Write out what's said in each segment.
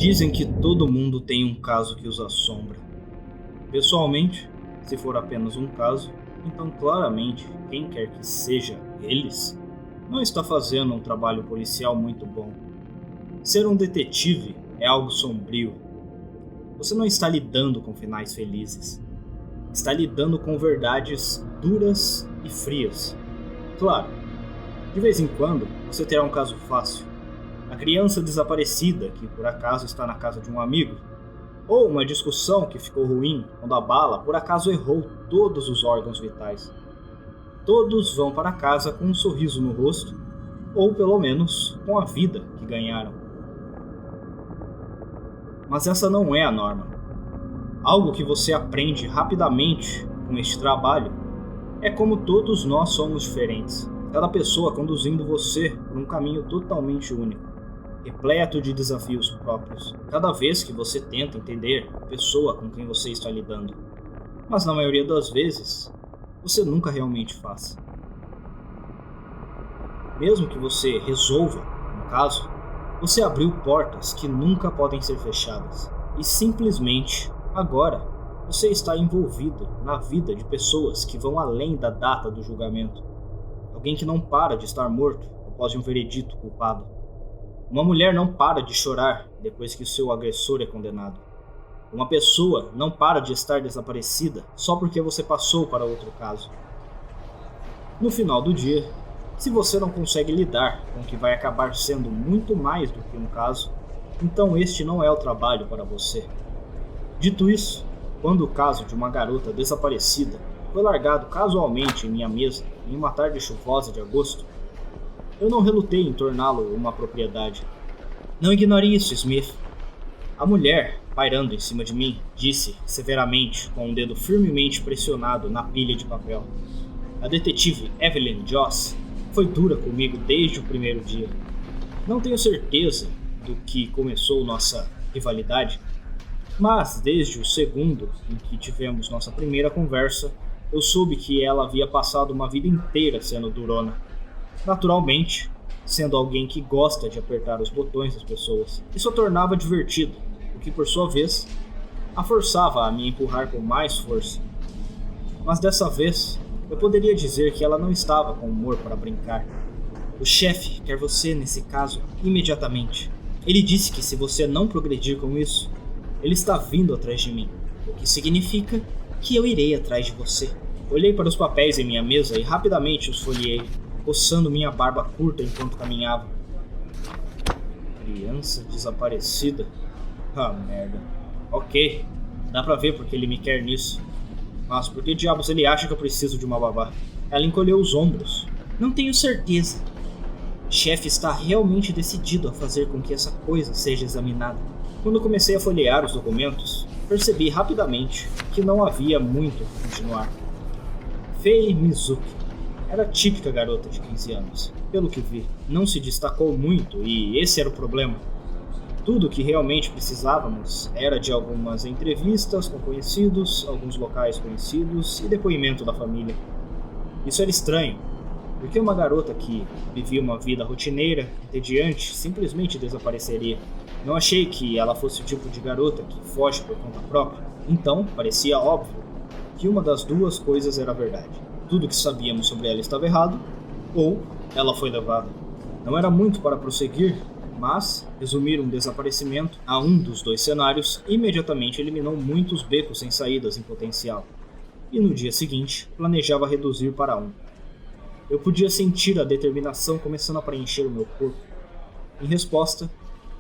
Dizem que todo mundo tem um caso que os assombra. Pessoalmente, se for apenas um caso, então claramente quem quer que seja eles não está fazendo um trabalho policial muito bom. Ser um detetive é algo sombrio. Você não está lidando com finais felizes. Está lidando com verdades duras e frias. Claro, de vez em quando você terá um caso fácil. A criança desaparecida que por acaso está na casa de um amigo, ou uma discussão que ficou ruim quando a bala por acaso errou todos os órgãos vitais. Todos vão para casa com um sorriso no rosto, ou pelo menos com a vida que ganharam. Mas essa não é a norma. Algo que você aprende rapidamente com este trabalho é como todos nós somos diferentes, cada pessoa conduzindo você por um caminho totalmente único, repleto de desafios próprios, cada vez que você tenta entender a pessoa com quem você está lidando. Mas na maioria das vezes, você nunca realmente faz. Mesmo que você resolva um caso, você abriu portas que nunca podem ser fechadas. E simplesmente, agora, você está envolvido na vida de pessoas que vão além da data do julgamento. Alguém que não para de estar morto após um veredito culpado. Uma mulher não para de chorar depois que o seu agressor é condenado. Uma pessoa não para de estar desaparecida só porque você passou para outro caso. No final do dia, se você não consegue lidar com o que vai acabar sendo muito mais do que um caso, então este não é o trabalho para você. Dito isso, quando o caso de uma garota desaparecida foi largado casualmente em minha mesa em uma tarde chuvosa de agosto, eu não relutei em torná-lo uma propriedade. Não ignore isso, Smith. A mulher, pairando em cima de mim, disse severamente, com um dedo firmemente pressionado na pilha de papel. A detetive Evelyn Joss foi dura comigo desde o primeiro dia. Não tenho certeza do que começou nossa rivalidade, mas desde o segundo em que tivemos nossa primeira conversa, eu soube que ela havia passado uma vida inteira sendo durona. Naturalmente, sendo alguém que gosta de apertar os botões das pessoas. Isso a tornava divertido, o que por sua vez a forçava a me empurrar com mais força. Mas dessa vez, eu poderia dizer que ela não estava com humor para brincar. O chefe quer você nesse caso imediatamente. Ele disse que se você não progredir com isso, ele está vindo atrás de mim, o que significa que eu irei atrás de você. Olhei para os papéis em minha mesa e rapidamente os folheei, coçando minha barba curta enquanto caminhava. Criança desaparecida? Ah, merda. Ok, dá pra ver porque ele me quer nisso. Mas por que diabos ele acha que eu preciso de uma babá? Ela encolheu os ombros. Não tenho certeza. O chefe está realmente decidido a fazer com que essa coisa seja examinada. Quando comecei a folhear os documentos, percebi rapidamente que não havia muito a continuar. Fei Mizuki era a típica garota de 15 anos. Pelo que vi, não se destacou muito e esse era o problema. Tudo o que realmente precisávamos era de algumas entrevistas com conhecidos, alguns locais conhecidos e depoimento da família. Isso era estranho, porque uma garota que vivia uma vida rotineira, entediante, simplesmente desapareceria. Não achei que ela fosse o tipo de garota que foge por conta própria, então parecia óbvio que uma das duas coisas era verdade. Tudo que sabíamos sobre ela estava errado, ou ela foi levada. Não era muito para prosseguir, mas resumir um desaparecimento a um dos dois cenários imediatamente eliminou muitos becos sem saídas em potencial. E no dia seguinte, planejava reduzir para um. Eu podia sentir a determinação começando a preencher o meu corpo. Em resposta,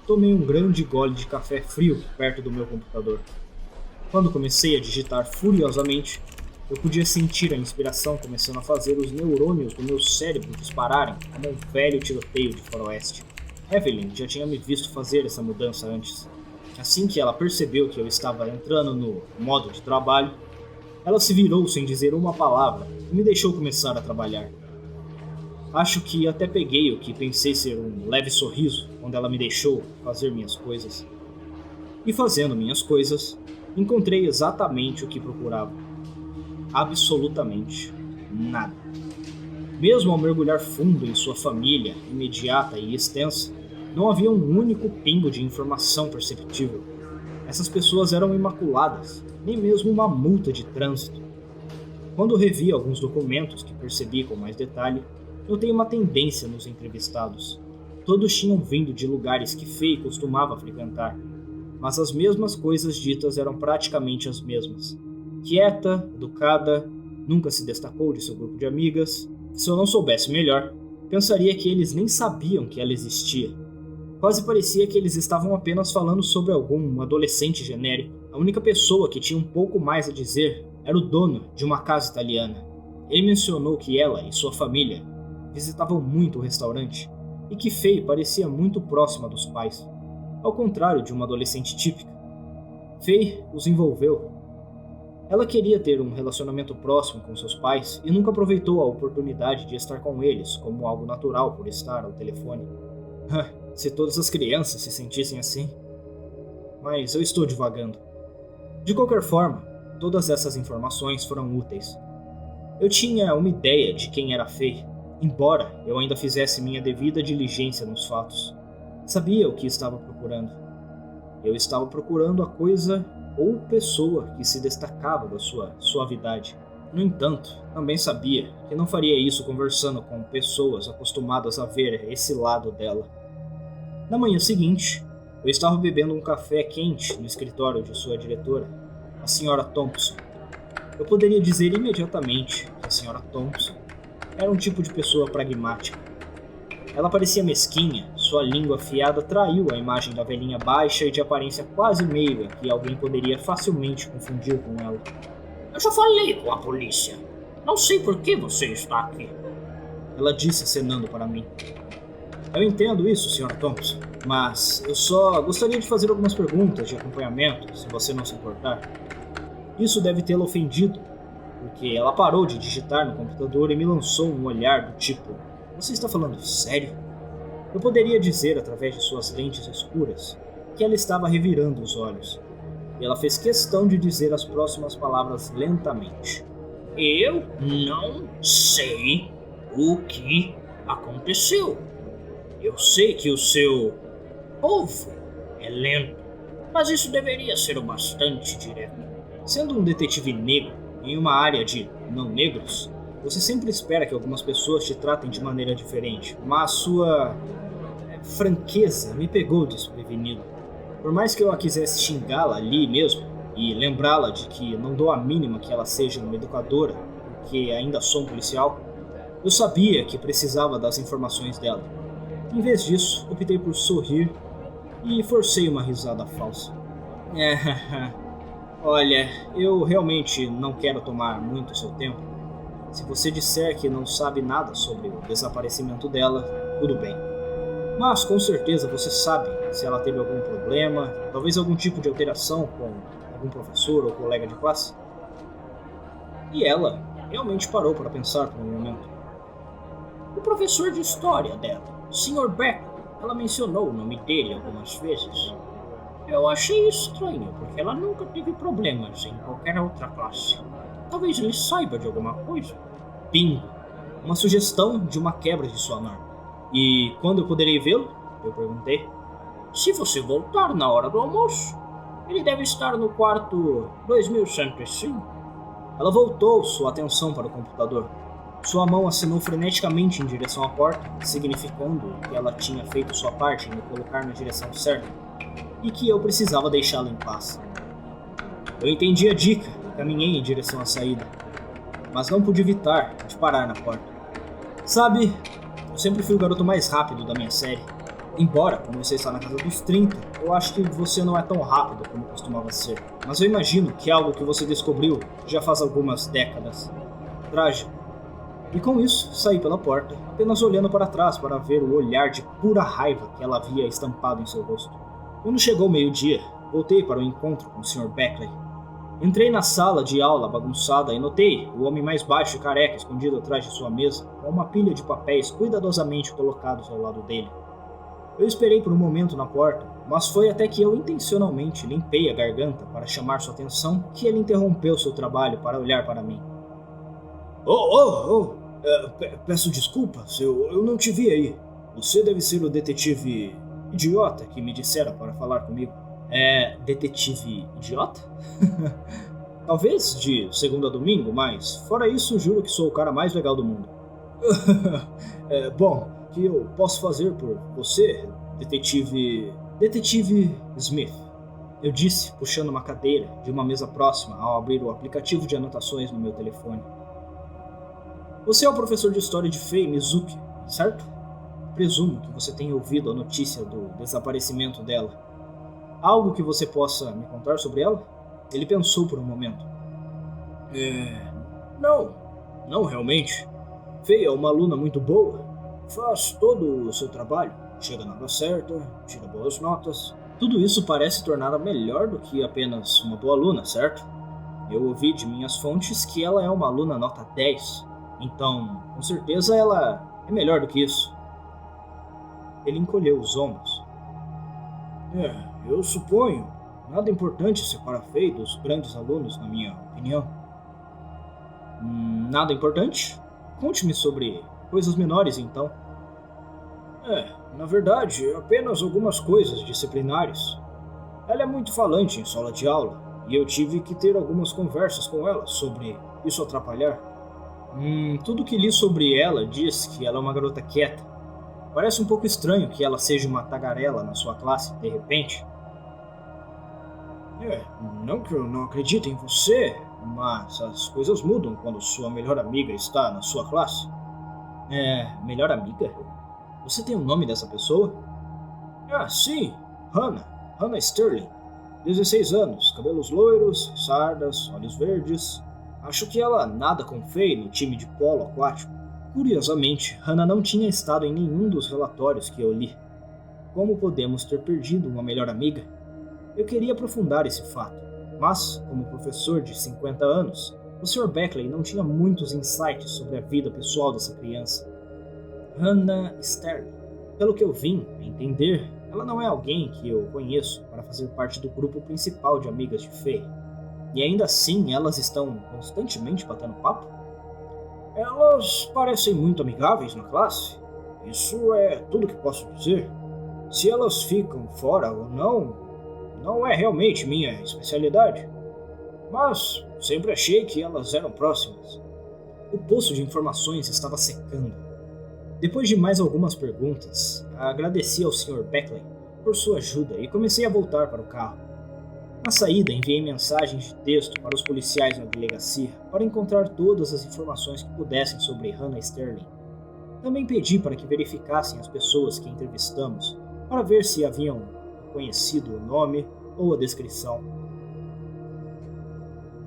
tomei um grande gole de café frio perto do meu computador. Quando comecei a digitar furiosamente, eu podia sentir a inspiração começando a fazer os neurônios do meu cérebro dispararem como um velho tiroteio de faroeste. Evelyn já tinha me visto fazer essa mudança antes. Assim que ela percebeu que eu estava entrando no modo de trabalho, ela se virou sem dizer uma palavra e me deixou começar a trabalhar. Acho que até peguei o que pensei ser um leve sorriso quando ela me deixou fazer minhas coisas. E fazendo minhas coisas, encontrei exatamente o que procurava. Absolutamente nada. Mesmo ao mergulhar fundo em sua família imediata e extensa, Não havia um único pingo de informação perceptível. Essas pessoas eram imaculadas, nem mesmo uma multa de trânsito. Quando revi alguns documentos que percebi com mais detalhe, notei uma tendência nos entrevistados. Todos tinham vindo de lugares que Faye costumava frequentar, mas as mesmas coisas ditas eram praticamente as mesmas. Quieta, educada, nunca se destacou de seu grupo de amigas. Se eu não soubesse melhor, pensaria que eles nem sabiam que ela existia. Quase parecia que eles estavam apenas falando sobre algum adolescente genérico. A única pessoa que tinha um pouco mais a dizer era o dono de uma casa italiana. Ele mencionou que ela e sua família visitavam muito o restaurante e que Faye parecia muito próxima dos pais, ao contrário de uma adolescente típica. Faye os envolveu. Ela queria ter um relacionamento próximo com seus pais e nunca aproveitou a oportunidade de estar com eles como algo natural por estar ao telefone. Se todas as crianças se sentissem assim. Mas eu estou divagando. De qualquer forma, todas essas informações foram úteis. Eu tinha uma ideia de quem era Faye, embora eu ainda fizesse minha devida diligência nos fatos. Sabia o que estava procurando. Eu estava procurando a coisa ou pessoa que se destacava da sua suavidade. No entanto, também sabia que não faria isso conversando com pessoas acostumadas a ver esse lado dela. Na manhã seguinte, eu estava bebendo um café quente no escritório de sua diretora, a Sra. Thompson. Eu poderia dizer imediatamente que a Sra. Thompson era um tipo de pessoa pragmática. Ela parecia mesquinha, sua língua afiada traiu a imagem da velhinha baixa e de aparência quase meiga que alguém poderia facilmente confundir com ela. Eu já falei com a polícia. Não sei por que você está aqui. Ela disse acenando para mim. Eu entendo isso, Sra. Thompson, mas eu só gostaria de fazer algumas perguntas de acompanhamento, se você não se importar. Isso deve tê-la ofendido, porque ela parou de digitar no computador e me lançou um olhar do tipo: você está falando sério? Eu poderia dizer, através de suas lentes escuras, que ela estava revirando os olhos. E ela fez questão de dizer as próximas palavras lentamente. Eu não sei o que aconteceu. Eu sei que o seu povo é lento, mas isso deveria ser o bastante direto. Sendo um detetive negro em uma área de não negros, você sempre espera que algumas pessoas te tratem de maneira diferente, mas sua franqueza me pegou desprevenido. Por mais que eu a quisesse xingá-la ali mesmo e lembrá-la de que não dou a mínima que ela seja uma educadora, porque ainda sou um policial, eu sabia que precisava das informações dela. Em vez disso, optei por sorrir e forcei uma risada falsa. Olha, eu realmente não quero tomar muito seu tempo. Se você disser que não sabe nada sobre o desaparecimento dela, tudo bem. Mas com certeza você sabe se ela teve algum problema, talvez algum tipo de alteração com algum professor ou colega de classe. E ela realmente parou para pensar por um momento. O professor de história dela, o Sr. Beck, ela mencionou o nome dele algumas vezes. Eu achei estranho, porque ela nunca teve problemas em qualquer outra classe. Talvez ele saiba de alguma coisa. Bingo! Uma sugestão de uma quebra de sua norma. E quando eu poderei vê-lo? Eu perguntei. Se você voltar na hora do almoço, ele deve estar no quarto 2105. Ela voltou sua atenção para o computador. Sua mão acenou freneticamente em direção à porta, significando que ela tinha feito sua parte em me colocar na direção certa e que eu precisava deixá-la em paz. Eu entendi a dica e caminhei em direção à saída, mas não pude evitar de parar na porta. Sabe, eu sempre fui o garoto mais rápido da minha série. Embora, como você está na casa dos 30, eu acho que você não é tão rápido como costumava ser. Mas eu imagino que é algo que você descobriu já faz algumas décadas. Trágico. E com isso, saí pela porta, apenas olhando para trás para ver o olhar de pura raiva que ela havia estampado em seu rosto. Quando chegou o meio-dia, voltei para o encontro com o Sr. Beckley. Entrei na sala de aula bagunçada e notei o homem mais baixo e careca escondido atrás de sua mesa, com uma pilha de papéis cuidadosamente colocados ao lado dele. Eu esperei por um momento na porta, mas foi até que eu intencionalmente limpei a garganta para chamar sua atenção que ele interrompeu seu trabalho para olhar para mim. Peço desculpas, eu não te vi aí. Você deve ser o detetive idiota que me dissera para falar comigo. É detetive idiota? Talvez de segunda a domingo, mas fora isso, juro que sou o cara mais legal do mundo. Bom, o que eu posso fazer por você, detetive... Detetive Smith? Eu disse, puxando uma cadeira de uma mesa próxima ao abrir o aplicativo de anotações no meu telefone. Você é o professor de história de Faye Mizuki, certo? Presumo que você tenha ouvido a notícia do desaparecimento dela. Algo que você possa me contar sobre ela? Ele pensou por um momento. Não realmente. Faye é uma aluna muito boa. Faz todo o seu trabalho. Chega na hora certa, tira boas notas. Tudo isso parece torná-la melhor do que apenas uma boa aluna, certo? Eu ouvi de minhas fontes que ela é uma aluna nota 10. Então, com certeza ela é melhor do que isso. Ele encolheu os ombros. Eu suponho. Nada importante separa Faye dos grandes alunos, na minha opinião. Nada importante? Conte-me sobre coisas menores, então. Na verdade, apenas algumas coisas disciplinares. Ela é muito falante em sala de aula, e eu tive que ter algumas conversas com ela sobre isso atrapalhar. Tudo que li sobre ela diz que ela é uma garota quieta. Parece um pouco estranho que ela seja uma tagarela na sua classe, de repente. Não que eu não acredite em você, mas as coisas mudam quando sua melhor amiga está na sua classe. Melhor amiga? Você tem o nome dessa pessoa? Sim, Hannah Sterling. 16 anos, cabelos loiros, sardas, olhos verdes. Acho que ela nada com Faye no time de polo aquático. Curiosamente, Hannah não tinha estado em nenhum dos relatórios que eu li. Como podemos ter perdido uma melhor amiga? Eu queria aprofundar esse fato, mas, como professor de 50 anos, o Sr. Beckley não tinha muitos insights sobre a vida pessoal dessa criança. Hannah Sterling. Pelo que eu vim a entender, ela não é alguém que eu conheço para fazer parte do grupo principal de amigas de Faye. E ainda assim, elas estão constantemente batendo papo? Elas parecem muito amigáveis na classe. Isso é tudo que posso dizer. Se elas ficam fora ou não é realmente minha especialidade. Mas sempre achei que elas eram próximas. O poço de informações estava secando. Depois de mais algumas perguntas, agradeci ao Sr. Beckley por sua ajuda e comecei a voltar para o carro. Na saída, enviei mensagens de texto para os policiais na delegacia para encontrar todas as informações que pudessem sobre Hannah Sterling. Também pedi para que verificassem as pessoas que entrevistamos para ver se haviam conhecido o nome ou a descrição.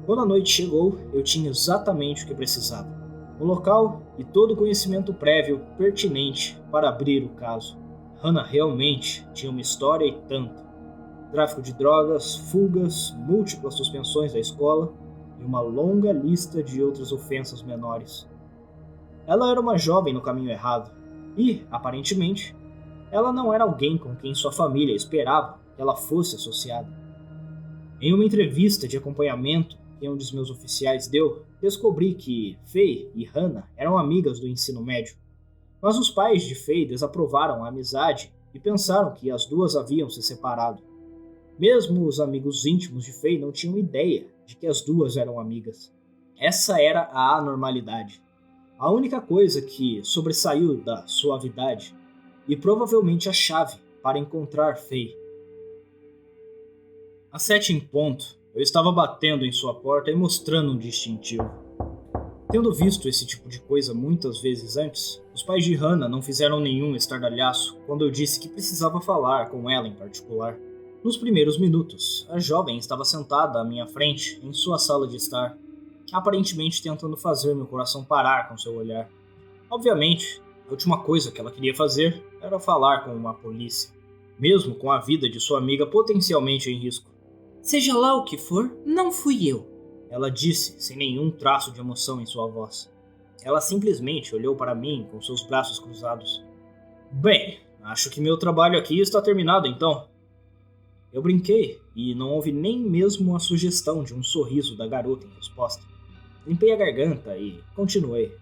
Quando a noite chegou, eu tinha exatamente o que precisava. Um local e todo o conhecimento prévio pertinente para abrir o caso. Hannah realmente tinha uma história e tanto. Tráfico de drogas, fugas, múltiplas suspensões da escola e uma longa lista de outras ofensas menores. Ela era uma jovem no caminho errado e, aparentemente, ela não era alguém com quem sua família esperava que ela fosse associada. Em uma entrevista de acompanhamento que um dos meus oficiais deu, descobri que Faye e Hannah eram amigas do ensino médio, mas os pais de Faye desaprovaram a amizade e pensaram que as duas haviam se separado. Mesmo os amigos íntimos de Faye não tinham ideia de que as duas eram amigas. Essa era a anormalidade. A única coisa que sobressaiu da suavidade e provavelmente a chave para encontrar Faye. Às 7 em ponto, eu estava batendo em sua porta e mostrando um distintivo. Tendo visto esse tipo de coisa muitas vezes antes, os pais de Hannah não fizeram nenhum estardalhaço quando eu disse que precisava falar com ela em particular. Nos primeiros minutos, a jovem estava sentada à minha frente, em sua sala de estar, aparentemente tentando fazer meu coração parar com seu olhar. Obviamente, a última coisa que ela queria fazer era falar com uma polícia, mesmo com a vida de sua amiga potencialmente em risco. Seja lá o que for, não fui eu, ela disse, sem nenhum traço de emoção em sua voz. Ela simplesmente olhou para mim com seus braços cruzados. Bem, acho que meu trabalho aqui está terminado então. Eu brinquei e não houve nem mesmo a sugestão de um sorriso da garota em resposta. Limpei a garganta e continuei.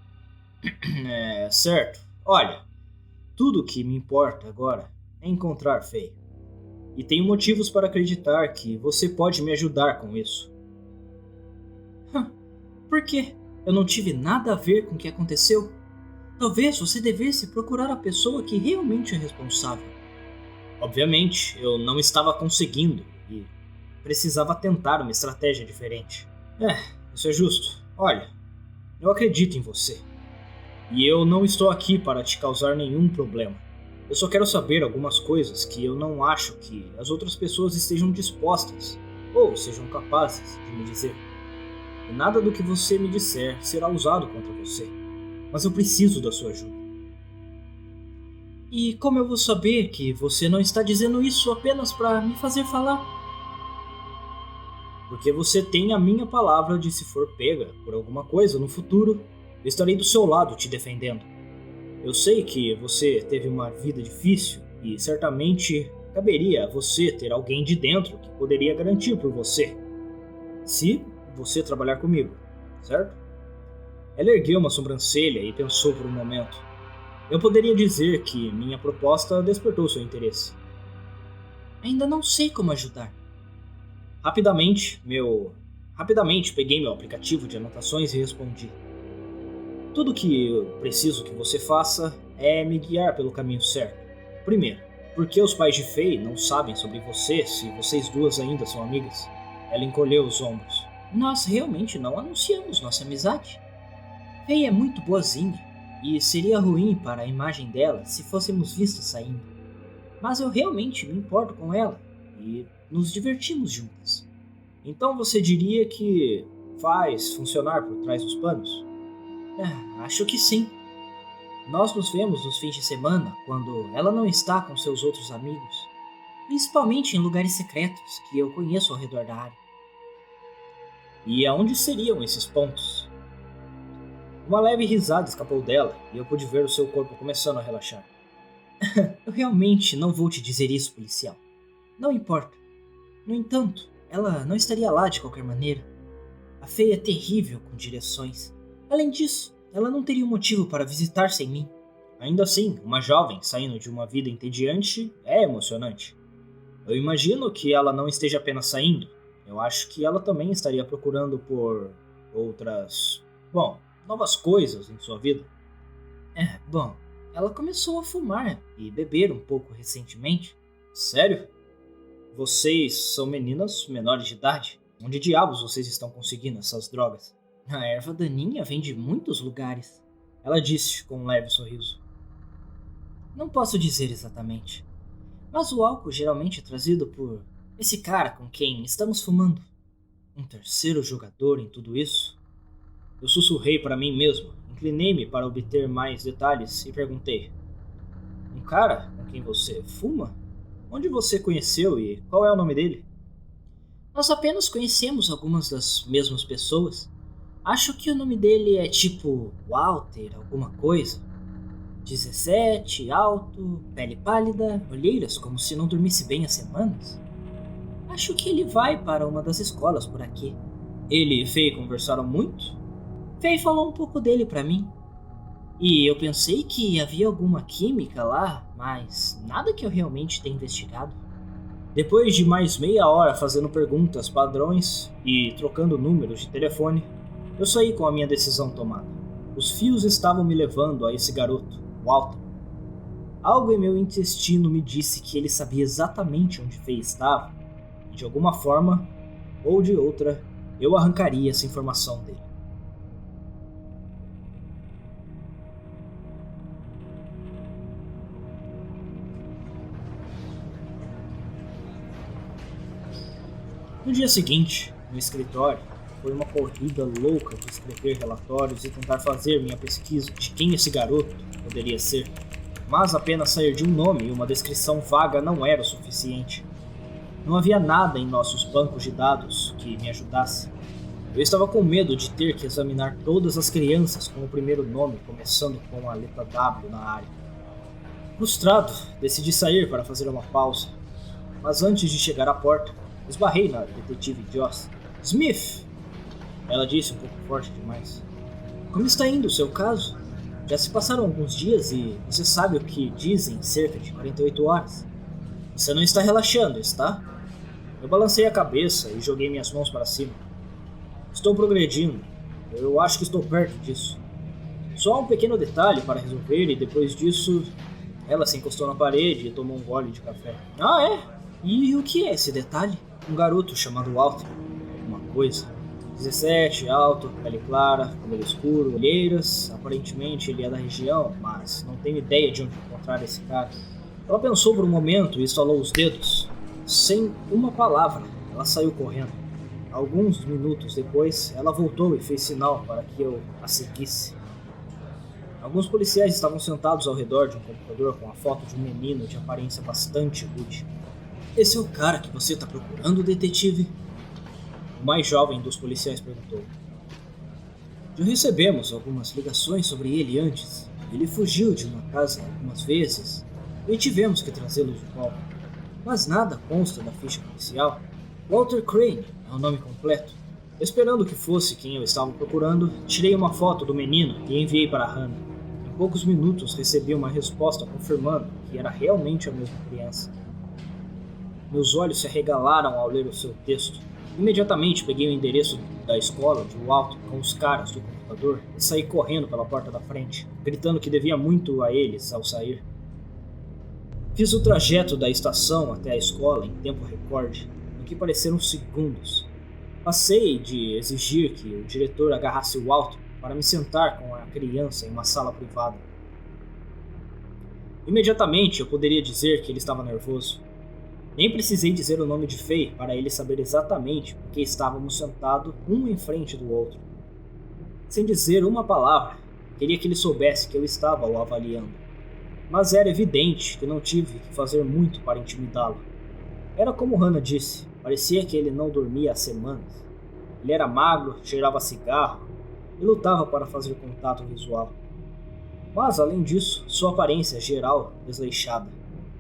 Certo. Olha, tudo o que me importa agora é encontrar Faye. E tenho motivos para acreditar que você pode me ajudar com isso. Por quê? Eu não tive nada a ver com o que aconteceu? Talvez você devesse procurar a pessoa que realmente é responsável. Obviamente, eu não estava conseguindo e precisava tentar uma estratégia diferente. Isso é justo. Olha, eu acredito em você. E eu não estou aqui para te causar nenhum problema. Eu só quero saber algumas coisas que eu não acho que as outras pessoas estejam dispostas ou sejam capazes de me dizer. E nada do que você me disser será usado contra você. Mas eu preciso da sua ajuda. E como eu vou saber que você não está dizendo isso apenas para me fazer falar? Porque você tem a minha palavra de se for pega por alguma coisa no futuro, eu estarei do seu lado te defendendo. Eu sei que você teve uma vida difícil e certamente caberia a você ter alguém de dentro que poderia garantir por você. Se você trabalhar comigo, certo? Ela ergueu uma sobrancelha e pensou por um momento. Eu poderia dizer que minha proposta despertou seu interesse. Ainda não sei como ajudar. Rapidamente peguei meu aplicativo de anotações e respondi. Tudo que eu preciso que você faça é me guiar pelo caminho certo. Primeiro, porque os pais de Faye não sabem sobre você se vocês duas ainda são amigas? Ela encolheu os ombros. Nós realmente não anunciamos nossa amizade. Faye é muito boazinha e seria ruim para a imagem dela se fôssemos vistas saindo. Mas eu realmente me importo com ela e nos divertimos juntas. Então você diria que faz funcionar por trás dos panos? Acho que sim. Nós nos vemos nos fins de semana quando ela não está com seus outros amigos, principalmente em lugares secretos que eu conheço ao redor da área. E aonde seriam esses pontos? Uma leve risada escapou dela e eu pude ver o seu corpo começando a relaxar. Eu realmente não vou te dizer isso, policial. Não importa. No entanto, ela não estaria lá de qualquer maneira. A Faye é terrível com direções. Além disso, ela não teria um motivo para visitar sem mim. Ainda assim, uma jovem saindo de uma vida entediante é emocionante. Eu imagino que ela não esteja apenas saindo. Eu acho que ela também estaria procurando por outras, novas coisas em sua vida. Ela começou a fumar e beber um pouco recentemente. Sério? Vocês são meninas menores de idade? Onde diabos vocês estão conseguindo essas drogas? A erva daninha vem de muitos lugares. Ela disse com um leve sorriso. Não posso dizer exatamente. Mas o álcool geralmente é trazido por esse cara com quem estamos fumando. Um terceiro jogador em tudo isso? Eu sussurrei para mim mesmo, inclinei-me para obter mais detalhes e perguntei. Um cara com quem você fuma? Onde você conheceu e qual é o nome dele? Nós apenas conhecemos algumas das mesmas pessoas. Acho que o nome dele é tipo Walter, alguma coisa. 17, alto, pele pálida, olheiras como se não dormisse bem há semanas. Acho que ele vai para uma das escolas por aqui. Ele e Faye conversaram muito? Faye falou um pouco dele pra mim. E eu pensei que havia alguma química lá, mas nada que eu realmente tenha investigado. Depois de mais meia hora fazendo perguntas padrões e trocando números de telefone, eu saí com a minha decisão tomada. Os fios estavam me levando a esse garoto, Walter. Algo em meu intestino me disse que ele sabia exatamente onde Faye estava, e de alguma forma, ou de outra, eu arrancaria essa informação dele. No dia seguinte, no escritório, foi uma corrida louca de escrever relatórios e tentar fazer minha pesquisa de quem esse garoto poderia ser. Mas apenas sair de um nome e uma descrição vaga não era o suficiente. Não havia nada em nossos bancos de dados que me ajudasse. Eu estava com medo de ter que examinar todas as crianças com o primeiro nome começando com a letra W na área. Frustrado, decidi sair para fazer uma pausa. Mas antes de chegar à porta, esbarrei na detetive Joss. Smith! Ela disse um pouco forte demais. Como está indo o seu caso? Já se passaram alguns dias e você sabe o que dizem cerca de 48 horas. Você não está relaxando, está? Eu balancei a cabeça e joguei minhas mãos para cima. Estou progredindo. Eu acho que estou perto disso. Só um pequeno detalhe para resolver e depois disso... Ela se encostou na parede e tomou um gole de café. Ah, é? E o que é esse detalhe? Um garoto chamado Walter. Uma coisa. 17, alto, pele clara, cabelo escuro, olheiras. Aparentemente ele é da região, mas não tenho ideia de onde encontrar esse cara. Ela pensou por um momento e estalou os dedos. Sem uma palavra, ela saiu correndo. Alguns minutos depois, ela voltou e fez sinal para que eu a seguisse. Alguns policiais estavam sentados ao redor de um computador com a foto de um menino de aparência bastante rude. Esse é o cara que você está procurando, detetive? O mais jovem dos policiais perguntou. Já recebemos algumas ligações sobre ele antes. Ele fugiu de uma casa algumas vezes e tivemos que trazê-lo de volta. Mas nada consta da ficha policial. Walter Crane é o nome completo. Esperando que fosse quem eu estava procurando, tirei uma foto do menino e enviei para Hannah. Em poucos minutos recebi uma resposta confirmando que era realmente a mesma criança. Meus olhos se arregalaram ao ler o seu texto. Imediatamente peguei o endereço da escola de Walter com os caras do computador e saí correndo pela porta da frente, gritando que devia muito a eles ao sair. Fiz o trajeto da estação até a escola em tempo recorde, no que pareceram segundos. Passei de exigir que o diretor agarrasse o Walter para me sentar com a criança em uma sala privada. Imediatamente eu poderia dizer que ele estava nervoso. Nem precisei dizer o nome de Faye para ele saber exatamente porque estávamos sentados um em frente do outro. Sem dizer uma palavra, queria que ele soubesse que eu estava o avaliando. Mas era evidente que não tive que fazer muito para intimidá-lo. Era como Hannah disse, parecia que ele não dormia há semanas. Ele era magro, cheirava cigarro e lutava para fazer contato visual. Mas, além disso, sua aparência geral desleixada.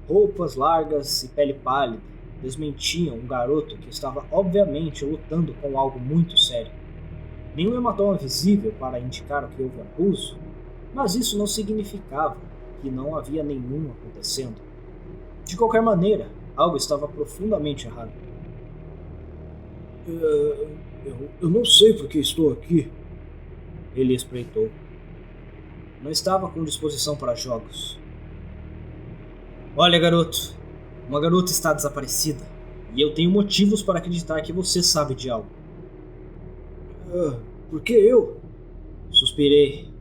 Roupas largas e pele pálida desmentiam um garoto que estava obviamente lutando com algo muito sério. Nenhum hematoma visível para indicar que houve abuso, mas isso não significava que não havia nenhum acontecendo. De qualquer maneira, algo estava profundamente errado. Eu não sei por que estou aqui, ele espreitou. Não estava com disposição para jogos. Olha, garoto, uma garota está desaparecida e eu tenho motivos para acreditar que você sabe de algo. Por que eu? Suspirei.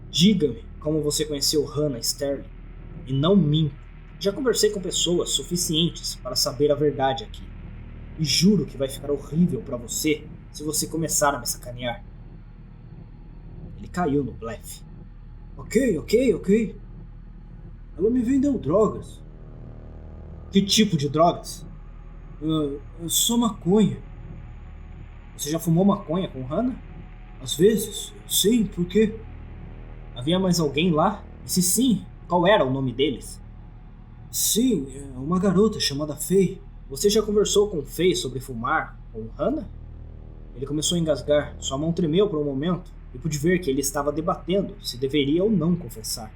Diga-me como você conheceu Hannah Sterling e não minta. Já conversei com pessoas suficientes para saber a verdade aqui. E juro que vai ficar horrível para você se você começar a me sacanear. Ele caiu no blefe. Ok. Ela me vendeu drogas. Que tipo de drogas? Só maconha. Você já fumou maconha com Hannah? Às vezes, sim, por quê? Havia mais alguém lá? E se sim, qual era o nome deles? Sim, uma garota chamada Faye. Você já conversou com Faye sobre fumar com Hannah? Ele começou a engasgar, sua mão tremeu por um momento e pude ver que ele estava debatendo se deveria ou não confessar.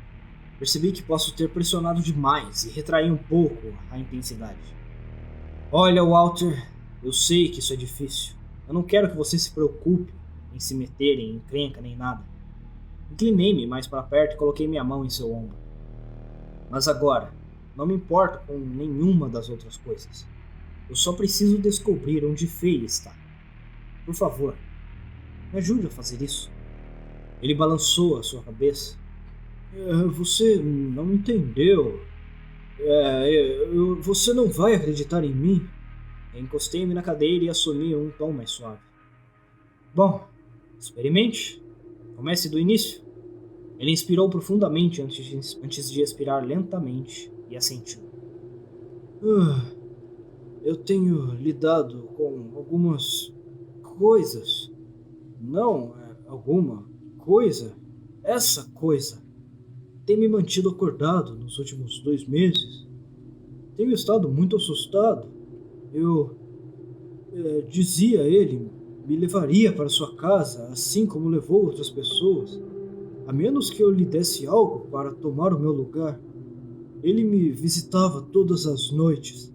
Percebi que posso ter pressionado demais e retraí um pouco a intensidade. Olha, Walter, eu sei que isso é difícil. Eu não quero que você se preocupe em se meter em encrenca nem nada. Inclinei-me mais para perto e coloquei minha mão em seu ombro. Mas agora, não me importo com nenhuma das outras coisas. Eu só preciso descobrir onde Faye está. Por favor, me ajude a fazer isso. Ele balançou a sua cabeça. Você não entendeu. Você não vai acreditar em mim? Encostei-me na cadeira e assumi um tom mais suave. Bom, experimente. Comece do início. Ele inspirou profundamente antes de expirar lentamente e assentiu. Eu tenho lidado com algumas coisas. Não alguma coisa. Essa coisa tem me mantido acordado nos últimos 2 meses. Tenho estado muito assustado. Eu dizia a ele, me levaria para sua casa, assim como levou outras pessoas, a menos que eu lhe desse algo para tomar o meu lugar. Ele me visitava todas as noites.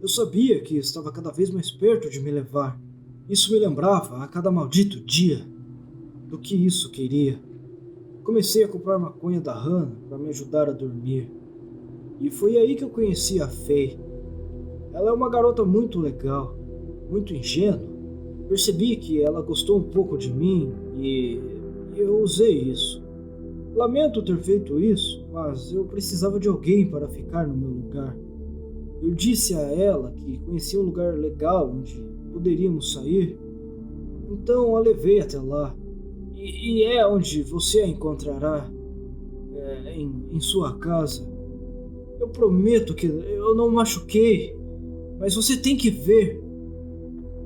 Eu sabia que estava cada vez mais perto de me levar. Isso me lembrava a cada maldito dia do que isso queria. Comecei a comprar maconha da Hannah para me ajudar a dormir. E foi aí que eu conheci a Faye. Ela é uma garota muito legal, muito ingênua. Percebi que ela gostou um pouco de mim e eu usei isso. Lamento ter feito isso, mas eu precisava de alguém para ficar no meu lugar. Eu disse a ela que conhecia um lugar legal onde poderíamos sair, então a levei até lá. E é onde você a encontrará, em sua casa. Eu prometo que eu não machuquei, mas você tem que ver.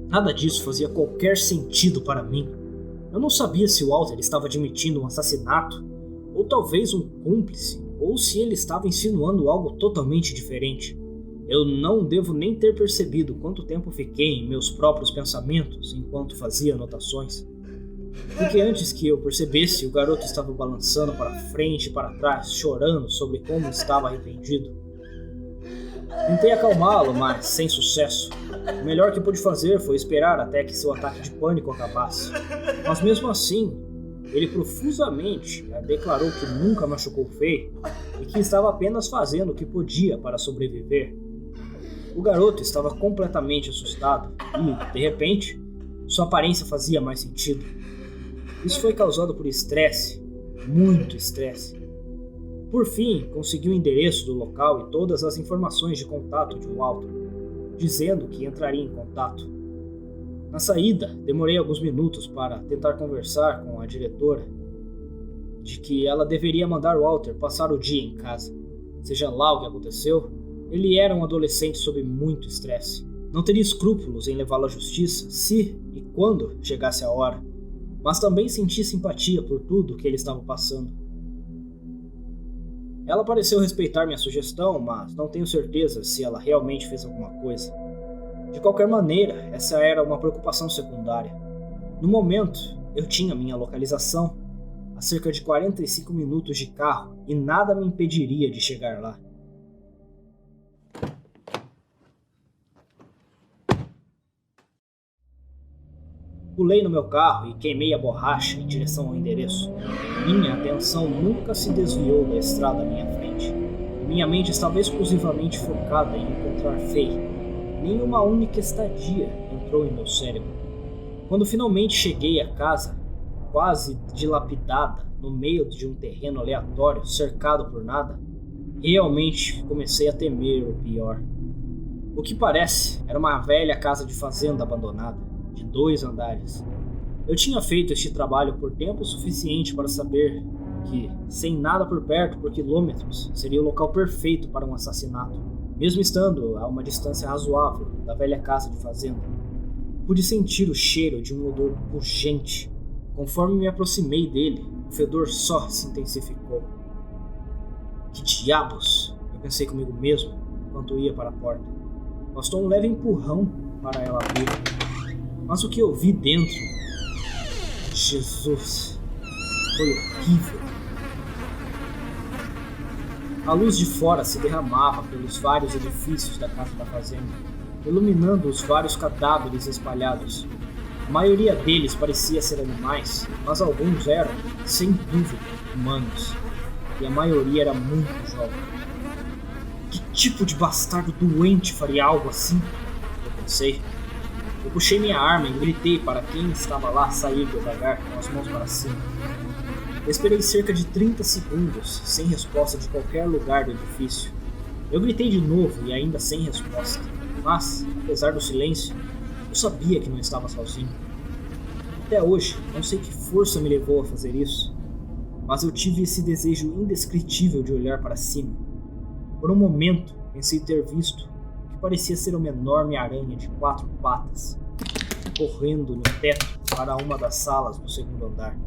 Nada disso fazia qualquer sentido para mim. Eu não sabia se o Walter estava admitindo um assassinato, ou talvez um cúmplice, ou se ele estava insinuando algo totalmente diferente. Eu não devo nem ter percebido quanto tempo fiquei em meus próprios pensamentos enquanto fazia anotações. Porque antes que eu percebesse, o garoto estava balançando para frente e para trás, chorando sobre como estava arrependido. Tentei acalmá-lo, mas sem sucesso. O melhor que pude fazer foi esperar até que seu ataque de pânico acabasse. Mas mesmo assim, ele profusamente declarou que nunca machucou Faye e que estava apenas fazendo o que podia para sobreviver. O garoto estava completamente assustado e, de repente, sua aparência fazia mais sentido. Isso foi causado por estresse, muito estresse. Por fim, consegui o endereço do local e todas as informações de contato de Walter, dizendo que entraria em contato. Na saída, demorei alguns minutos para tentar conversar com a diretora de que ela deveria mandar Walter passar o dia em casa. Seja lá o que aconteceu, ele era um adolescente sob muito estresse. Não teria escrúpulos em levá-lo à justiça se e quando chegasse a hora, mas também senti simpatia por tudo que ele estava passando. Ela pareceu respeitar minha sugestão, mas não tenho certeza se ela realmente fez alguma coisa. De qualquer maneira, essa era uma preocupação secundária. No momento, eu tinha minha localização a cerca de 45 minutos de carro e nada me impediria de chegar lá. Pulei no meu carro e queimei a borracha em direção ao endereço. Minha atenção nunca se desviou da estrada à minha frente. Minha mente estava exclusivamente focada em encontrar Faye. Nenhuma única estadia entrou em meu cérebro. Quando finalmente cheguei à casa, quase dilapidada, no meio de um terreno aleatório, cercado por nada, realmente comecei a temer o pior. O que parece era uma velha casa de fazenda abandonada, de 2 andares. Eu tinha feito este trabalho por tempo suficiente para saber que, sem nada por perto por quilômetros, seria o local perfeito para um assassinato, mesmo estando a uma distância razoável da velha casa de fazenda. Pude sentir o cheiro de um odor pungente. Conforme me aproximei dele, o fedor só se intensificou. Que diabos? Eu pensei comigo mesmo enquanto ia para a porta. Bastou um leve empurrão para ela abrir. Mas o que eu vi dentro... Jesus... Foi horrível. A luz de fora se derramava pelos vários edifícios da casa da fazenda, iluminando os vários cadáveres espalhados. A maioria deles parecia ser animais, mas alguns eram, sem dúvida, humanos. E a maioria era muito jovem. Que tipo de bastardo doente faria algo assim? Eu pensei. Eu puxei minha arma e gritei para quem estava lá sair devagar com as mãos para cima. Eu esperei cerca de 30 segundos, sem resposta de qualquer lugar do edifício. Eu gritei de novo e ainda sem resposta. Mas, apesar do silêncio, eu sabia que não estava sozinho. Até hoje, não sei que força me levou a fazer isso, mas eu tive esse desejo indescritível de olhar para cima. Por um momento, pensei ter visto o que parecia ser uma enorme aranha de 4 patas, correndo no teto para uma das salas do 2º andar.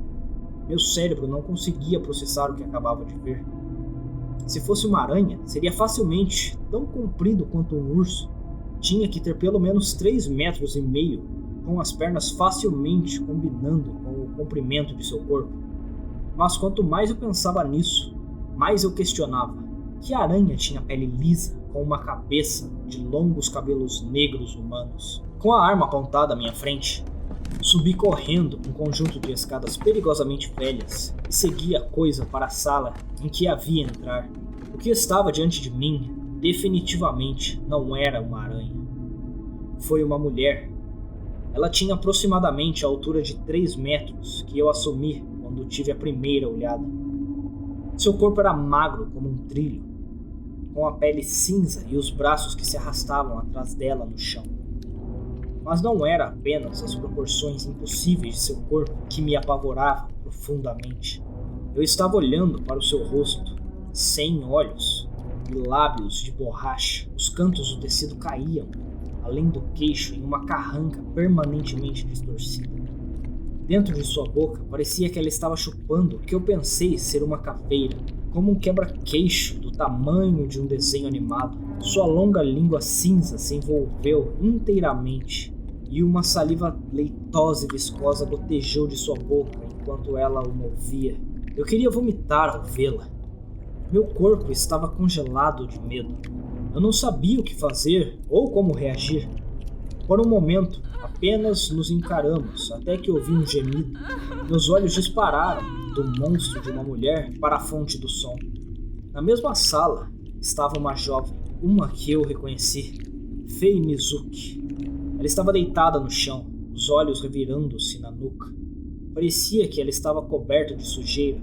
Meu cérebro não conseguia processar o que acabava de ver. Se fosse uma aranha, seria facilmente tão comprido quanto um urso. Tinha que ter pelo menos 3,5 metros, com as pernas facilmente combinando com o comprimento de seu corpo. Mas quanto mais eu pensava nisso, mais eu questionava. Que aranha tinha pele lisa, com uma cabeça de longos cabelos negros humanos? Com a arma apontada à minha frente, subi correndo um conjunto de escadas perigosamente velhas e segui a coisa para a sala em que havia entrar. O que estava diante de mim definitivamente não era uma aranha. Foi uma mulher. Ela tinha aproximadamente a altura de 3 metros que eu assumi quando tive a primeira olhada. Seu corpo era magro como um trilho, com a pele cinza e os braços que se arrastavam atrás dela no chão. Mas não era apenas as proporções impossíveis de seu corpo que me apavoravam profundamente. Eu estava olhando para o seu rosto, sem olhos e lábios de borracha. Os cantos do tecido caíam, além do queixo, em uma carranca permanentemente distorcida. Dentro de sua boca, parecia que ela estava chupando o que eu pensei ser uma caveira, como um quebra-queixo do tamanho de um desenho animado. Sua longa língua cinza se envolveu inteiramente e uma saliva leitosa e viscosa gotejou de sua boca enquanto ela o movia. Eu queria vomitar ao vê-la. Meu corpo estava congelado de medo. Eu não sabia o que fazer ou como reagir. Por um momento, apenas nos encaramos, até que ouvi um gemido. Meus olhos dispararam do monstro de uma mulher para a fonte do som. Na mesma sala estava uma jovem, uma que eu reconheci, Fei Mizuki. Ela estava deitada no chão, os olhos revirando-se na nuca. Parecia que ela estava coberta de sujeira.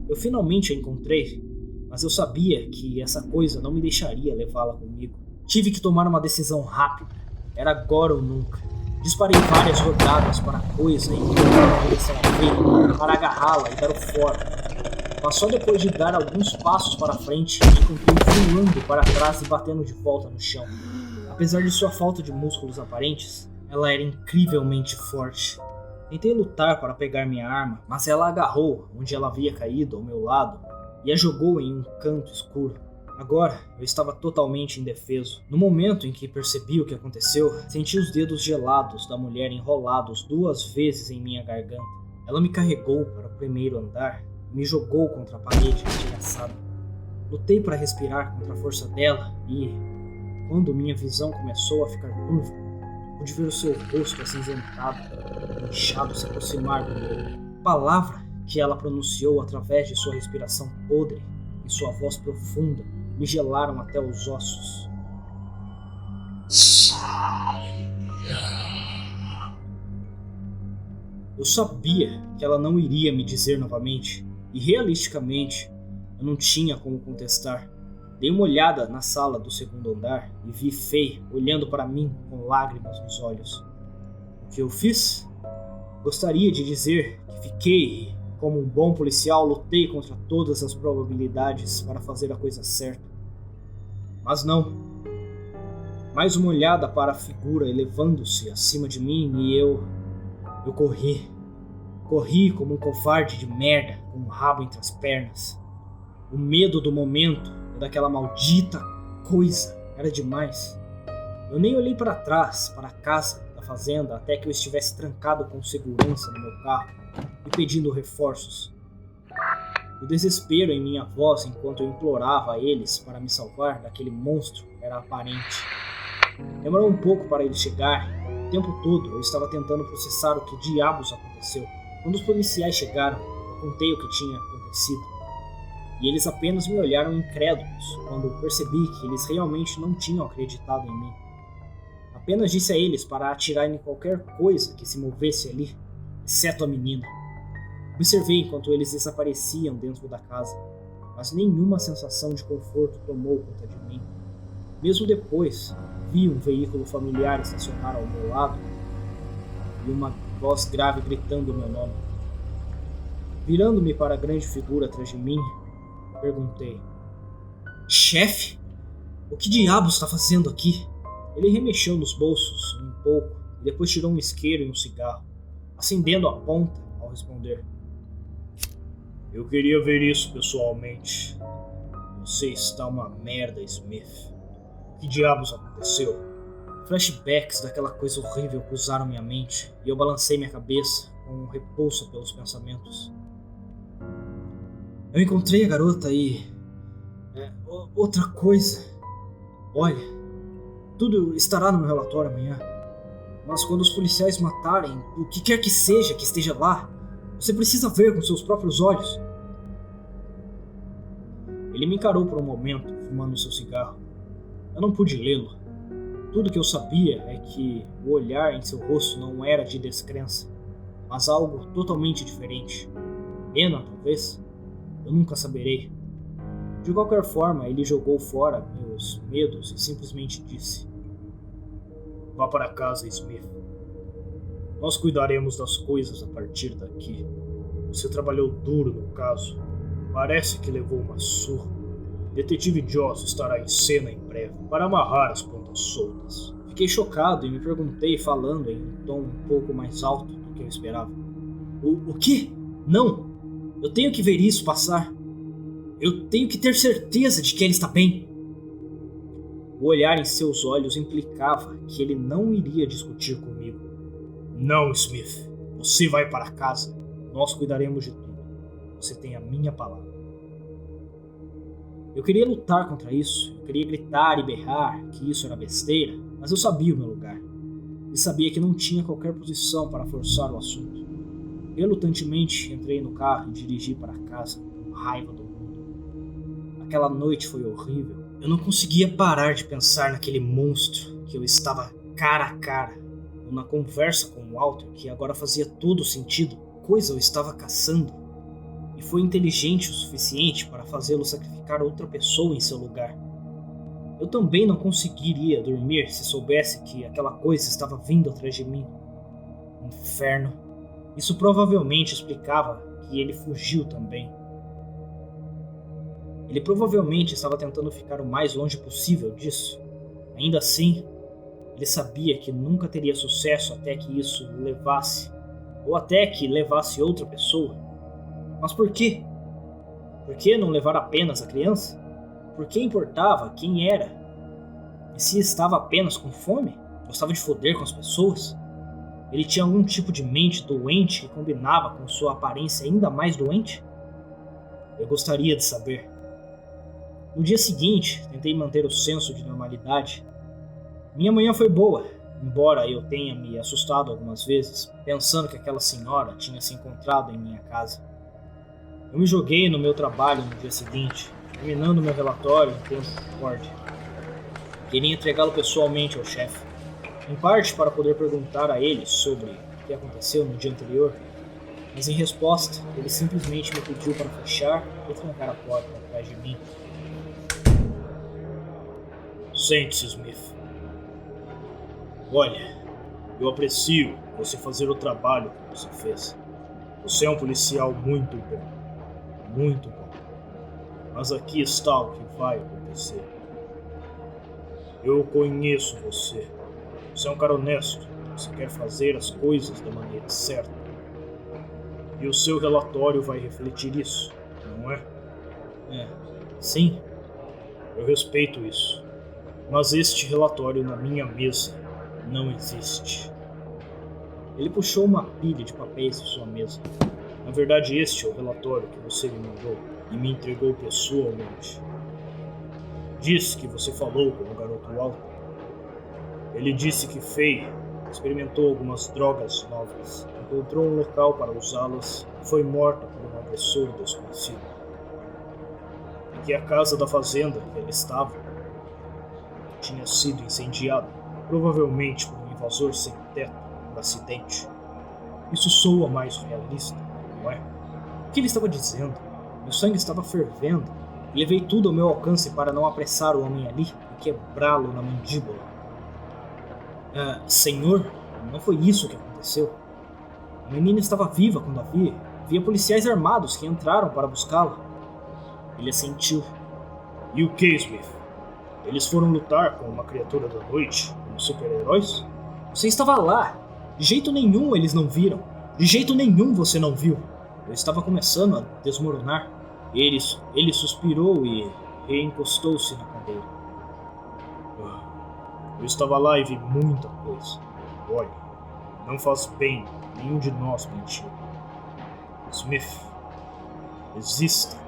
Eu finalmente a encontrei, mas eu sabia que essa coisa não me deixaria levá-la comigo. Tive que tomar uma decisão rápida. Era agora ou nunca. Disparei várias rodadas para a coisa e na direção dele para agarrá-la e dar o fora. Mas só depois de dar alguns passos para frente, encontrei voando para trás e batendo de volta no chão. Apesar de sua falta de músculos aparentes, ela era incrivelmente forte. Tentei lutar para pegar minha arma, mas ela agarrou onde ela havia caído ao meu lado e a jogou em um canto escuro. Agora, eu estava totalmente indefeso. No momento em que percebi o que aconteceu, senti os dedos gelados da mulher enrolados 2 vezes em minha garganta. Ela me carregou para o primeiro andar e me jogou contra a parede estilhaçada. Lutei para respirar contra a força dela e, quando minha visão começou a ficar turva, pude ver o seu rosto acinzentado, inchado se aproximar do meu. A palavra que ela pronunciou através de sua respiração podre e sua voz profunda me gelaram até os ossos. Eu sabia que ela não iria me dizer novamente, e realisticamente eu não tinha como contestar. Dei uma olhada na sala do segundo andar e vi Fei olhando para mim com lágrimas nos olhos. O que eu fiz? Gostaria de dizer que fiquei. Como um bom policial, lutei contra todas as probabilidades para fazer a coisa certa. Mas não. Mais uma olhada para a figura elevando-se acima de mim e eu corri. Corri como um covarde de merda, com o rabo entre as pernas. O medo do momento e daquela maldita coisa era demais. Eu nem olhei para trás, para a casa da fazenda, até que eu estivesse trancado com segurança no meu carro e pedindo reforços. O desespero em minha voz enquanto eu implorava a eles para me salvar daquele monstro era aparente. Demorou um pouco para ele chegar. O tempo todo eu estava tentando processar o que diabos aconteceu. Quando os policiais chegaram, eu contei o que tinha acontecido. E eles apenas me olharam incrédulos quando eu percebi que eles realmente não tinham acreditado em mim. Apenas disse a eles para atirarem em qualquer coisa que se movesse ali, exceto a menina. Observei enquanto eles desapareciam dentro da casa, mas nenhuma sensação de conforto tomou conta de mim. Mesmo depois, vi um veículo familiar estacionar ao meu lado e uma voz grave gritando meu nome. Virando-me para a grande figura atrás de mim, perguntei: "Chefe? O que diabos está fazendo aqui?" Ele remexeu nos bolsos um pouco e depois tirou um isqueiro e um cigarro, acendendo a ponta ao responder: "Eu queria ver isso pessoalmente. Você está uma merda, Smith. O que diabos aconteceu?" Flashbacks daquela coisa horrível cruzaram minha mente e eu balancei minha cabeça com um repulso pelos pensamentos. "Eu encontrei a garota e Outra coisa. Olha, tudo estará no meu relatório amanhã. Mas quando os policiais matarem o que quer que seja que esteja lá, você precisa ver com seus próprios olhos. Ele me encarou por um momento, fumando seu cigarro. Eu não pude lê-lo. Tudo que eu sabia é que o olhar em seu rosto não era de descrença, mas algo totalmente diferente. Pena, talvez? Eu nunca saberei. De qualquer forma, ele jogou fora meus medos e simplesmente disse: "Vá para casa, Smith. Nós cuidaremos das coisas a partir daqui. Você trabalhou duro no caso. Parece que levou uma surra. Detetive Joss estará em cena em breve para amarrar as pontas soltas." Fiquei chocado e me perguntei, falando em um tom um pouco mais alto do que eu esperava: O quê? Não! Eu tenho que ver isso passar. Eu tenho que ter certeza de que ele está bem. O olhar em seus olhos implicava que ele não iria discutir comigo. "Não, Smith. Você vai para casa. Nós cuidaremos de tudo. Você tem a minha palavra." Eu queria lutar contra isso. Eu queria gritar e berrar que isso era besteira, mas eu sabia o meu lugar. E sabia que não tinha qualquer posição para forçar o assunto. Relutantemente, entrei no carro e dirigi para casa, com raiva do mundo. Aquela noite foi horrível. Eu não conseguia parar de pensar naquele monstro que eu estava cara a cara, ou na conversa com o Walter, que agora fazia todo sentido, coisa eu estava caçando, e foi inteligente o suficiente para fazê-lo sacrificar outra pessoa em seu lugar. Eu também não conseguiria dormir se soubesse que aquela coisa estava vindo atrás de mim. Inferno. Isso provavelmente explicava que ele fugiu também. Ele provavelmente estava tentando ficar o mais longe possível disso. Ainda assim, ele sabia que nunca teria sucesso até que isso o levasse, ou até que levasse outra pessoa. Mas por quê? Por que não levar apenas a criança? Por que importava quem era? E se estava apenas com fome? Gostava de foder com as pessoas? Ele tinha algum tipo de mente doente que combinava com sua aparência ainda mais doente? Eu gostaria de saber. No dia seguinte, tentei manter o senso de normalidade. Minha manhã foi boa, embora eu tenha me assustado algumas vezes, pensando que aquela senhora tinha se encontrado em minha casa. Eu me joguei no meu trabalho no dia seguinte, terminando meu relatório em tempo recorde. Queria entregá-lo pessoalmente ao chefe, em parte para poder perguntar a ele sobre o que aconteceu no dia anterior, mas em resposta, ele simplesmente me pediu para fechar e trancar a porta atrás de mim. "Sente-se, Smith. Olha, eu aprecio você fazer o trabalho que você fez. Você é um policial muito bom. Muito bom. Mas aqui está o que vai acontecer. Eu conheço você. Você é um cara honesto. Você quer fazer as coisas da maneira certa. E o seu relatório vai refletir isso, não é?" Sim. Eu respeito isso. Mas este relatório na minha mesa não existe. Ele puxou uma pilha de papéis de sua mesa. Na verdade, este é o relatório que você me mandou e me entregou pessoalmente. Diz que você falou com o garoto Walter. Ele disse que Faye experimentou algumas drogas novas, encontrou um local para usá-las e foi morta por um agressor desconhecido. E que a casa da fazenda que ela estava tinha sido incendiada, provavelmente por um invasor sem teto, por acidente. Isso soa mais realista, não é? O que ele estava dizendo? Meu sangue estava fervendo. Levei tudo ao meu alcance para não apressar o homem ali e quebrá-lo na mandíbula. Senhor, não foi isso que aconteceu. A menina estava viva quando a vi. Havia policiais armados que entraram para buscá-la. Ele assentiu. E o que, Smith? Eles foram lutar com uma criatura da noite, como super-heróis? Você estava lá. De jeito nenhum eles não viram. De jeito nenhum você não viu. Eu estava começando a desmoronar. Ele suspirou e reencostou-se na cadeira. Eu estava lá e vi muita coisa. Olha, não faz bem nenhum de nós mentir. Smith, existem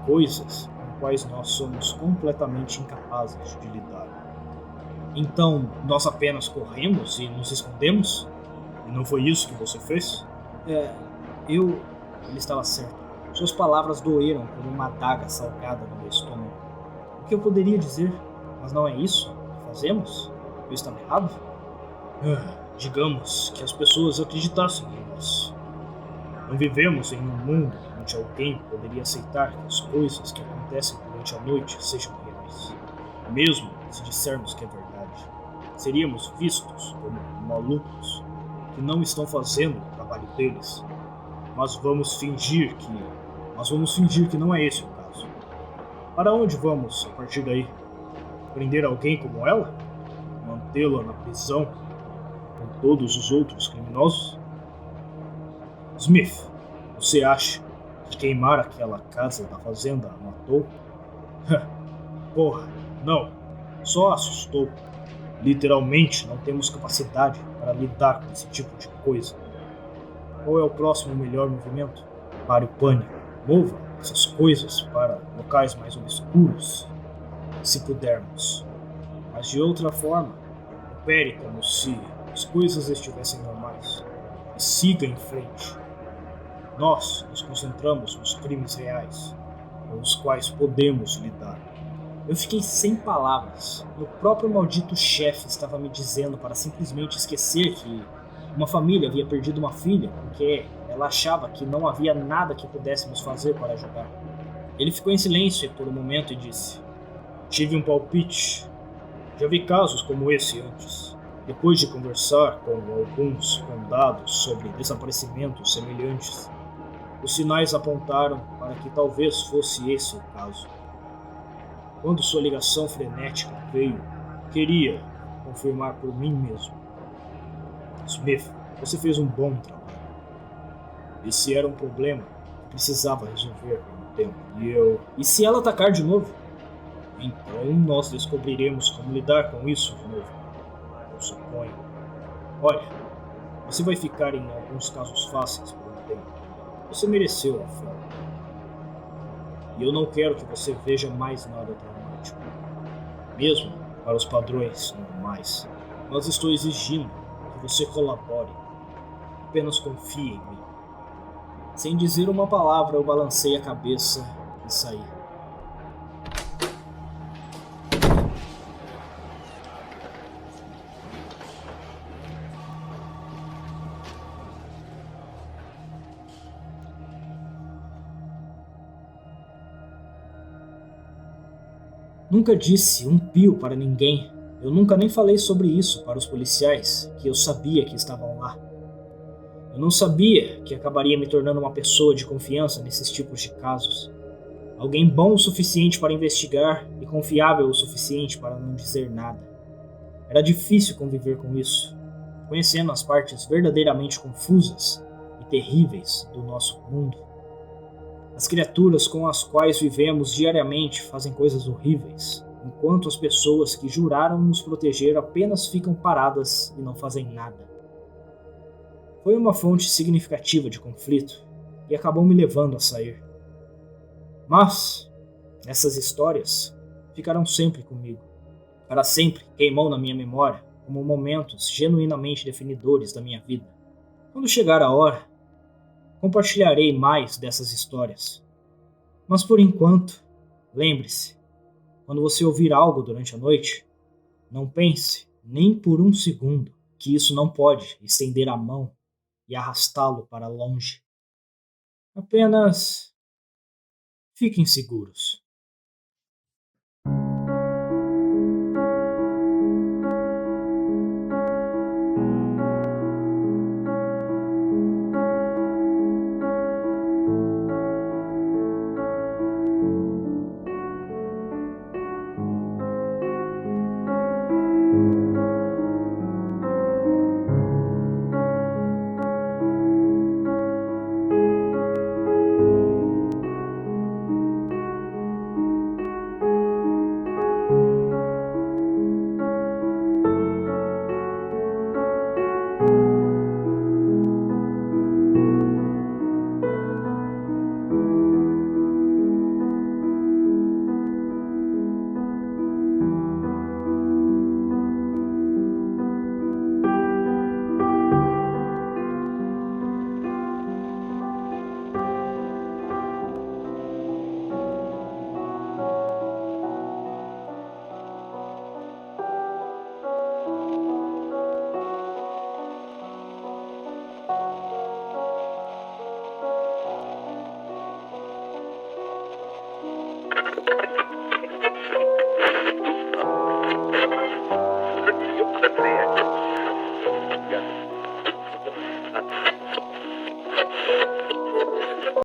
coisas quais nós somos completamente incapazes de lidar. Então, nós apenas corremos e nos escondemos? E não foi isso que você fez? Eu... Ele estava certo. Suas palavras doeram como uma adaga salgada no meu estômago. O que eu poderia dizer? Mas não é isso que fazemos? Eu estava errado? Digamos que as pessoas acreditassem em nós. Não vivemos em um mundo onde alguém poderia aceitar que as coisas que acontecem durante a noite sejam reais. Mesmo se dissermos que é verdade, seríamos vistos como malucos que não estão fazendo o trabalho deles. Mas vamos fingir que não é esse o caso. Para onde vamos a partir daí? Prender alguém como ela? Mantê-la na prisão com todos os outros criminosos? Smith, você acha que queimar aquela casa da fazenda a matou? Porra, não. Só assustou. Literalmente não temos capacidade para lidar com esse tipo de coisa. Qual é o próximo melhor movimento? Pare o pânico. Mova essas coisas para locais mais obscuros, se pudermos. Mas de outra forma, opere como se as coisas estivessem normais. E siga em frente. Nós nos concentramos nos crimes reais, com os quais podemos lidar. Eu fiquei sem palavras. Meu próprio maldito chefe estava me dizendo para simplesmente esquecer que uma família havia perdido uma filha porque ela achava que não havia nada que pudéssemos fazer para ajudar. Ele ficou em silêncio por um momento e disse: tive um palpite. Já vi casos como esse antes. Depois de conversar com alguns condados sobre desaparecimentos semelhantes, os sinais apontaram para que talvez fosse esse o caso. Quando sua ligação frenética veio, queria confirmar por mim mesmo. Smith, você fez um bom trabalho. Esse era um problema que precisava resolver por um tempo. E se ela atacar de novo? Então nós descobriremos como lidar com isso de novo. Eu suponho. Olha, você vai ficar em alguns casos fáceis por um tempo. Você mereceu a fama. E eu não quero que você veja mais nada traumático. Mesmo para os padrões normais. Mas estou exigindo que você colabore. Apenas confie em mim. Sem dizer uma palavra, eu balancei a cabeça e saí. Nunca disse um pio para ninguém. Eu nunca nem falei sobre isso para os policiais, que eu sabia que estavam lá. Eu não sabia que acabaria me tornando uma pessoa de confiança nesses tipos de casos. Alguém bom o suficiente para investigar e confiável o suficiente para não dizer nada. Era difícil conviver com isso, conhecendo as partes verdadeiramente confusas e terríveis do nosso mundo. As criaturas com as quais vivemos diariamente fazem coisas horríveis, enquanto as pessoas que juraram nos proteger apenas ficam paradas e não fazem nada. Foi uma fonte significativa de conflito e acabou me levando a sair. Mas essas histórias ficarão sempre comigo. Para sempre queimou na minha memória como momentos genuinamente definidores da minha vida. Quando chegar a hora, compartilharei mais dessas histórias. Mas por enquanto, lembre-se, quando você ouvir algo durante a noite, não pense nem por um segundo que isso não pode estender a mão e arrastá-lo para longe. Apenas fiquem seguros.